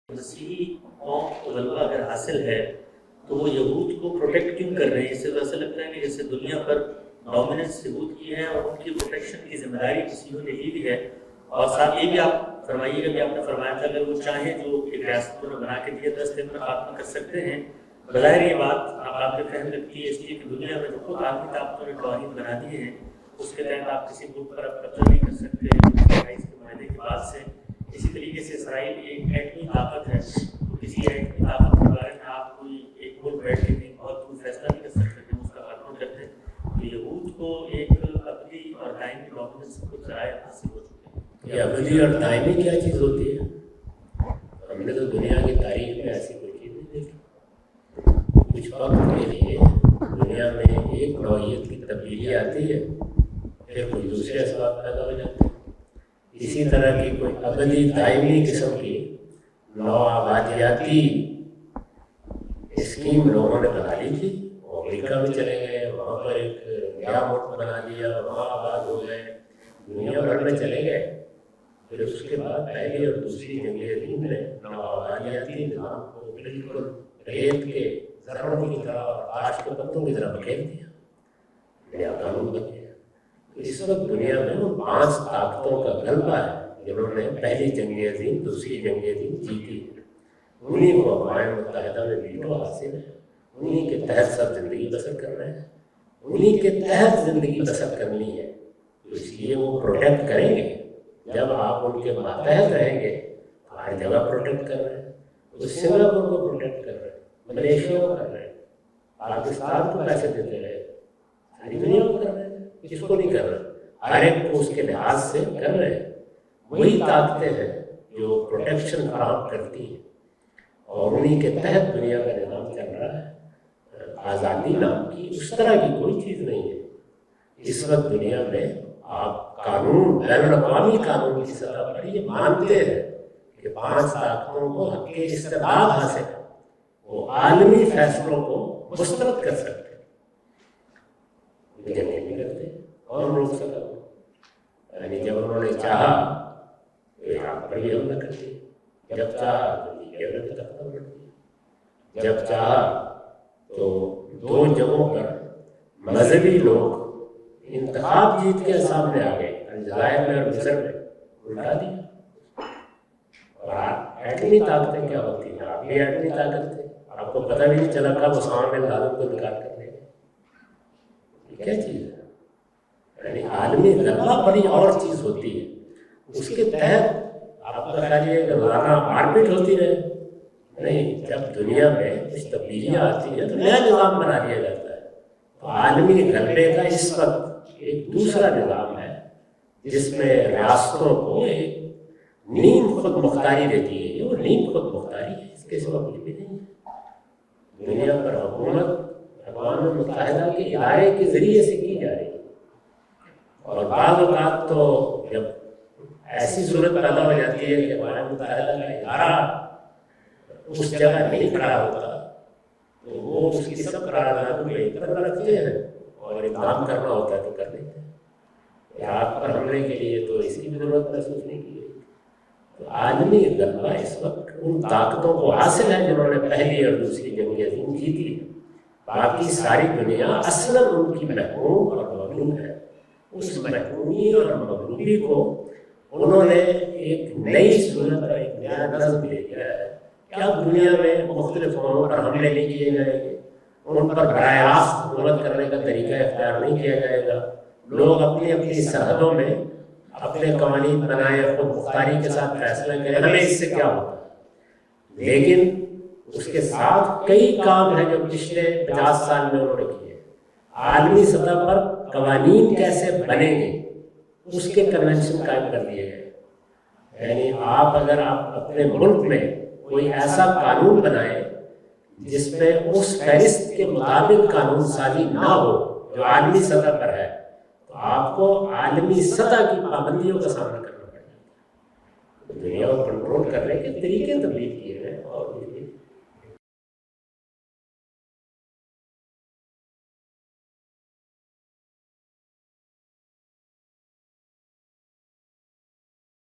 مسیحی قوم کو غلبہ اگر حاصل ہے تو وہ یہود کو پروٹیکٹ کیوں کر رہے ہیں؟ اس سے تو ایسا لگتا ہے کہ جیسے دنیا پر ڈومیننس یہود کی ہے اور ان کی پروٹیکشن کی ذمہ داری مسیحیوں نے لی بھی ہے۔ اور ساتھ یہ بھی آپ فرمائیے گا کہ آپ نے فرمایا تھا اگر وہ چاہیں جو ایک ریاست انہوں نے بنا کے دیا 10 دن میں خاتمہ کر سکتے ہیں۔ بظاہر یہ بات آپ کے فہم لگتی ہے اس لیے کہ دنیا میں جو خود عالمی طاقتوں نے قوانین بنا دیے ہیں اس کے تحت آپ کسی ملک پر اب قبضہ نہیں کر سکتے اس کے معاہدے کے بعد سے۔ اسی طریقے سے اسرائیل ایک ایٹمی طاقت ہے، تو کسی ایٹمی طاقت کے بارے میں آپ کوئی ایک ملک بیٹھ کے نہیں بہت دور فیصلہ نہیں کر سکتے کہ اس کا خاتمہ کرتے ہیں۔ تو یہود کو ایک ابدی اور دائمی ڈومیننس کو ذرائع حاصل ہو چکے ہیں۔ یہ ابدی اور دائمی کیا چیز ہوتی ہے؟ ہم نے تو دنیا کی تاریخ میں ایسی کوئی چیز نہیں دیکھی۔ کچھ وقت کے لیے دنیا میں ایک نوعیت کی تبدیلی آتی ہے، پھر کوئی دوسرے اسباب پیدا ہو جاتے ہیں۔ اسی طرح کی کوئی ابدی دائمی قسم کی نو آبادیاتی اسکیم لوگوں نے بنا لی تھی۔ وہ امریکہ میں چلے گئے، وہاں پر ایک نیا ملک بنا لیا، وہاں آباد ہو گئے، دنیا بھر میں چلے گئے۔ پھر اس کے بعد پہلی اور دوسری جنگ عظیم نے نو آبادیاتی نظام کو بالکل ریت کے ذروں کی طرح اور آج کے پتوں کی طرح بکھیر دیا، نیا قانون بن گیا۔ اس وقت دنیا میں وہ 5 طاقتوں کا غلبہ ہے جنہوں نے پہلی جنگ عظیم دوسری جنگ عظیم جیتی ہے۔ انہیں کو اقوام متحدہ میں ویٹو حاصل ہے، انہیں کے تحت سب زندگی بسر کر رہے ہیں، انہیں کے تحت زندگی بسر کرنی ہے۔ تو اس لیے وہ پروٹیکٹ کریں گے۔ جب آپ ان کے ماتحت رہیں گے تو ہر جگہ پروٹیکٹ کر رہے ہیں، وہ سنگاپور کو پروٹیکٹ کر رہے ہیں، ملیشیا کو کر رہے ہیں، پاکستان کو پیسے دیتے رہے، ساری دنیا کو کر رہے ہیں۔ کس کو نہیں کر رہے؟ ہر ایک کو اس کے لحاظ سے کر رہے ہیں۔ وہی طاقتیں ہیں جو پروٹیکشن فراہم کرتی ہیں، اور انہی کے تحت دنیا کا نظام چل رہا ہے۔ آزادی نام کی اس طرح کی کوئی چیز نہیں ہے۔ اس وقت دنیا میں آپ قانون، بین الاقوامی قانون کی سطح پر یہ مانتے ہیں کہ 5 طاقتوں کو حق استبداد حاصل ہے، وہ عالمی فیصلوں کو مسترد کر سکتے ہیں، لیکن نہیں کرتے۔ کون روک سکا؟ یعنی جب انہوں نے چاہا تو عراق پر بھی حملہ کر دیا، جب چاہا تو لیبیا میں تختہ الٹ دیا، جب چاہا تو 2 جگہوں پر مذہبی لوگ انتخاب جیت کے سامنے آ گئے، الجزائر میں اور مصر میں، الٹا دیا۔ اور ایٹمی طاقتیں کیا ہوتی ہیں؟ آپ بھی ایٹمی طاقت تھے، آپ کو پتہ بھی نہیں چلا کب اسامہ بن لادن کو نکال کر لے گئے۔ یہ کیا چیز ہے؟ یعنی عالمی غلبہ بڑی اور چیز ہوتی ہے، اس کے تحت آپ کا خیال یہ کہ روزانہ مار پیٹ ہوتی رہے؟ نہیں، جب دنیا میں کچھ تبدیلیاں آتی ہیں تو نیا نظام بنا لیا جاتا ہے۔ تو عالمی غلبے کا اس وقت ایک دوسرا نظام ہے جس میں ریاستوں کو ایک نیم خود مختاری دیتی ہے۔ وہ نیم خود مختاری ہے، اس کے سوا کچھ بھی نہیں ہے۔ دنیا پر حکومت اقوام متحدہ کے ادارے کے ذریعے سے کی جا رہی ہے، اور بعض اوقات تو جب ایسی صورت پیدا ہو جاتی ہے کہ اقوام متحدہ کا ادارہ اس جگہ نہیں کھڑا ہوتا تو وہ اس کی سب قراردادوں کو ایک طرف رکھتے ہیں، اور اقدام کرنا ہوتا ہے تو کر دیتے ہیں۔ عراق پر حملے کے لیے تو اس کی ضرورت محسوس نہیں کی گئی۔ تو عالمی غلبہ اس وقت ان طاقتوں کو حاصل ہے جنہوں نے پہلی اور دوسری جنگ عظیم جیتی ہے۔ باقی ساری دنیا اصلاً ان کی محکوم اور مغلوب ہے۔ اس محکومی اور مغلوبی کو انہوں نے ایک نئی صورت اور ایک نیا نظم دے دیا ہے کہ اب دنیا میں مختلف قوموں پر حملے نہیں کیے جائیں گے، ان پر براہ راست حکومت کرنے کا طریقہ اختیار نہیں کیا جائے گا، لوگ اپنی اپنی سرحدوں میں اپنے قوانین بنائیں، خود مختاری کے ساتھ فیصلہ کریں، ہمیں اس سے کیا ہوتا ہے۔ لیکن اس کے ساتھ کئی کام ہیں جو پچھلے 50 سال میں انہوں نے کیے۔ عالمی سطح پر قوانین کیسے بنیں گے اس کے کنونشن قائم کر دیے گئے۔ یعنی اگر آپ اپنے ملک میں کوئی ایسا قانون بنائیں جس میں اس فہرست کے مطابق قانون سازی نہ ہو جو عالمی سطح پر ہے، تو آپ کو عالمی سطح کی پابندیوں کا سامنا کرنا پڑے گا۔ دنیا کو کنٹرول کرنے کے طریقے تبدیل کیے گئے اور